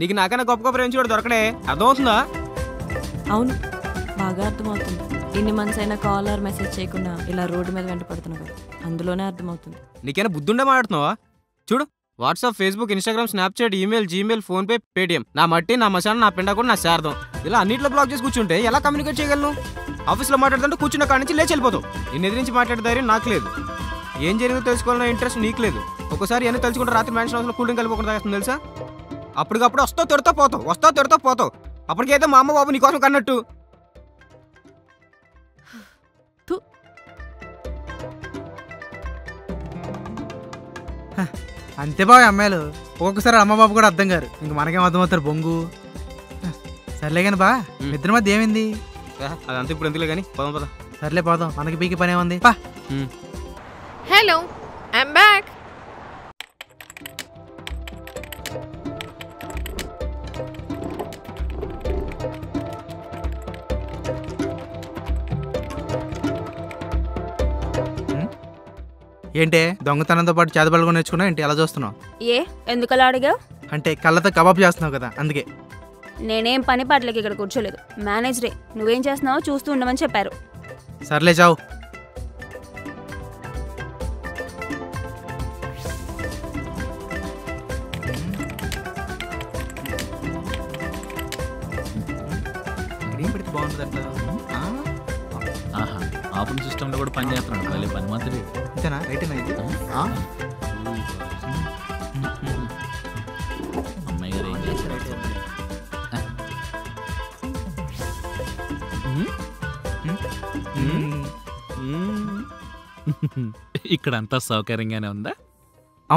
నీకు నాకన్నా గొప్ప గొప్ప ప్రేమించి కూడా దొరకడే, అర్థమవుతుందా? అవును, బాగా అర్థమవుతుంది. ఇన్ని మంత్స్ అయినా కాల్ ఆర్ మెసేజ్ చేయకుండా ఇలా రోడ్డు మీద వెంట పడుతున్నా కదా, అందులోనే అర్థమవుతుంది. నీకైనా బుద్ధుండే మాట్లాడుతున్నావా? చూడు, WhatsApp, Facebook, Instagram, Snapchat, email, Gmail, PhonePe, Paytm, నా మట్టి, నా మసాలా, నా పిండ కూడా నా శారదం, ఇలా అన్నింటిలో బ్లాక్ చేసి కూర్చుంటే ఎలా కమ్యూనికేట్ చేయగలను? ఆఫీస్లో మాట్లాడుతుంటే కూర్చున్న కాడి నుంచి లేచి వెళ్ళిపోతావు. నిన్ను ఎదిరించి మాట్లాడే ధైర్యం నాకు లేదు. ఏం జరిగిందో తెలుసుకోవాలన్న ఇంట్రెస్ట్ నీకు లేదు. ఒకసారి ఎన్ని తలుచుకుంటే రాత్రి మ్యాన్షన్ హౌస్లో కూల్ డ్రింక్ కలిపోకుండా తాగేస్తుంది తెలుసా? అప్పటికప్పుడు వస్తావు తిడతా పోతావు. అప్పటికైతే మా అమ్మ బాబు నీకోసం కన్నట్టు. అంతే బాగా అమ్మాయిలు ఒక్కొక్కసారి అమ్మబాబు కూడా అర్థం గారు. ఇంక మనకేం అర్థమవుతారు బొంగు. సర్లే కానీ బా, ఇద్దరి మధ్య ఏమైంది? అదంతా ఇప్పుడు ఎందుకులే కానీ పోదాం పద. సర్లే పోదాం, మనకి పీకి పనే ఉంది. Hello, I'm back. ఏంటే దొంగతనంతో పాటు చేతబడుగా నేర్చుకున్నావు ఏంటి? ఎలా చూస్తున్నావు? ఏ ఎందుకలా అడిగావు? అంటే కళ్ళతో కబాబ్ చేస్తున్నావు కదా, అందుకే. నేనేం పని పాటలకి ఇక్కడ కూర్చోలేదు, మేనేజరే. నువ్వేం చేస్తున్నావో చూస్తూ ఉండమని చెప్పారు. సర్లే చావు. ఆపరేషన్ సిస్టంలో కూడా పని చేస్తున్నాడు. మళ్ళీ పని మాత్రం అంతేనా? రైటేనా ఇది? అమ్మాయి గారు ఏం చేస్తారు? ఇక్కడ అంతా సౌకర్యంగానే ఉందా?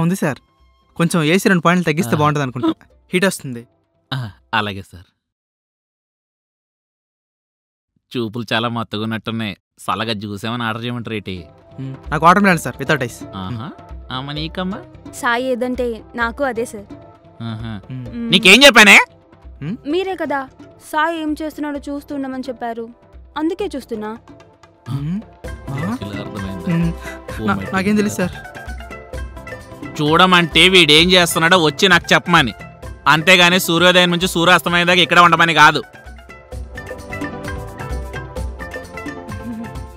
ఉంది సార్. కొంచెం ఏసీ 2 పాయింట్లు తగ్గిస్తే బాగుంటుంది అనుకుంటా, హీట్ వస్తుంది. అలాగే సార్. చూపులు చాలా మత్తుగున్నట్టున్నాయి. సలగా చూసామని ఆర్డర్ చేయమంటారు ఏంటి? నాకు watermelon sir, without ice. నీకమ్మా? సాయి ఏదంటే నాకు అదే సార్. నీకేం చెప్పానే? మీరే కదా సాయి ఏం చేస్తున్నాడో చూస్తుండమని చెప్పారు, అందుకే చూస్తున్నా. నాకేం తెలుసు సార్. చూడమంటే వీడేం చేస్తున్నాడో వచ్చి నాకు చెప్పమని, అంతేగాని సూర్యోదయం నుంచి సూర్యాస్తమయం దాకా ఇక్కడ ఉండమని కాదు.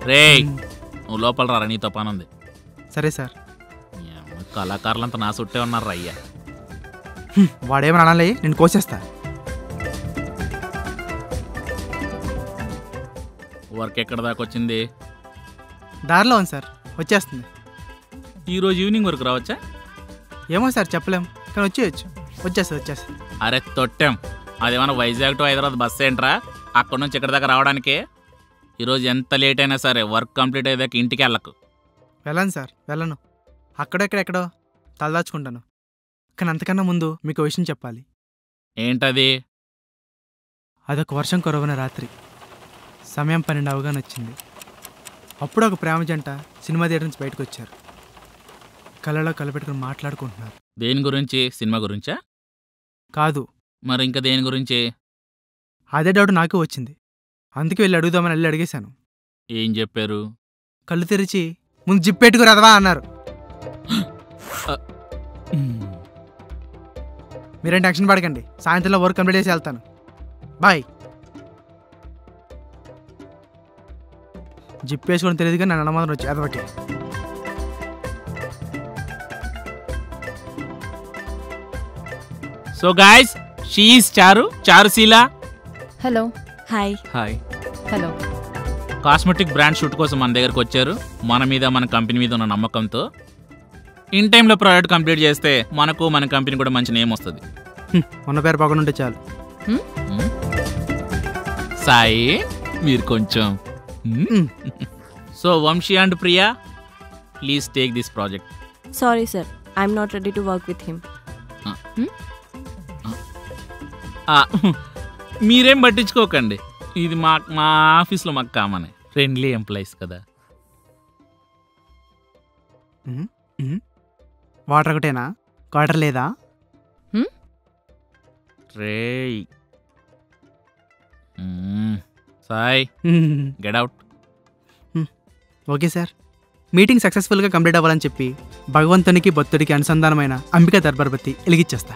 రే, నువ్వు లోపల రారా, నీతో పని ఉంది. సరే సార్. కళాకారులంతా నా చుట్టే ఉన్నారు అయ్యా. వాడేమని అనాలి, నేను కోసేస్తా. వర్క్ ఎక్కడ దాకా వచ్చింది? దారిలో ఉంది సార్, వచ్చేస్తుంది. ఈరోజు ఈవినింగ్ వరకు రావచ్చా? ఏమో సార్ చెప్పలేం, కానీ వచ్చేస్తుంది. అరే తొట్టాం, అదేమన్నా వైజాగ్ టు హైదరాబాద్ బస్సు ఏంట్రా? అక్కడ నుంచి ఇక్కడ దాకా రావడానికి. ఈరోజు ఎంత లేట్ అయినా సరే వర్క్ కంప్లీట్ అయ్యేదాకా ఇంటికి వెళ్ళకు. వెళ్ళను సార్, వెళ్ళను. అక్కడెక్కడెక్కడో తలదాచుకుంటాను. కానీ అంతకన్నా ముందు మీకు విషయం చెప్పాలి. ఏంటది? అదొక వర్షం కురవన రాత్రి, సమయం 12 అవగానే వచ్చింది. అప్పుడు ఒక ప్రేమ జంట సినిమా థియేటర్ నుంచి బయటకు వచ్చారు. కళ్ళలో కలపెట్టుకుని మాట్లాడుకుంటున్నారు. దేని గురించి? సినిమా గురించా? కాదు. మరి ఇంకా దేని గురించి? అదే డౌట్ నాకు వచ్చింది, అందుకే వెళ్ళి అడుగుదామని అడిగేశాను. ఏం చెప్పారు? కళ్ళు తెరిచి ముందు జిప్పెట్టుకురదవా అన్నారు. మీరేం టెన్షన్ పడకండి, సాయంత్రంలో వర్క్ కంప్లీట్ చేసి వెళ్తాను. బాయ్. జిప్ వేసుకోవడం తెలియదు కానీ నన్ను మాత్రం వచ్చి అదొకే. So guys, she is Charusheela. Hello. Hi. Hello. Cosmetic brand shoot కోసం మన దగ్గరకు వచ్చారు. మన మీద, మన కంపెనీ మీద ఉన్న నమ్మకంతో ఇన్ టైంలో ప్రాజెక్ట్ కంప్లీట్ చేస్తే మనకు, మన కంపెనీ కూడా మంచి నేమ్ వస్తుంది. ఉన్న పేరు పక్కన ఉంటే చాలు. సాయి, మీరు కొంచెం. So Vamshi and Priya, please take this project. Sorry sir, I'm not ready to work with him. మీరేం పట్టించుకోకండి, ఇది మా ఆఫీస్లో మాకు కామనే. ఫ్రెండ్లీ ఎంప్లాయీస్ కదా. వాటర్ ఒకటేనా? వాటర్ లేదా? రేయ్ Sai, get out. Okay sir. Meeting సక్సెస్ఫుల్గా కంప్లీట్ అవ్వాలని చెప్పి భగవంతునికి భక్తుడికి అనుసంధానమైన అంబికా దర్బార్ బత్తి వెలిగిచ్చేస్తా.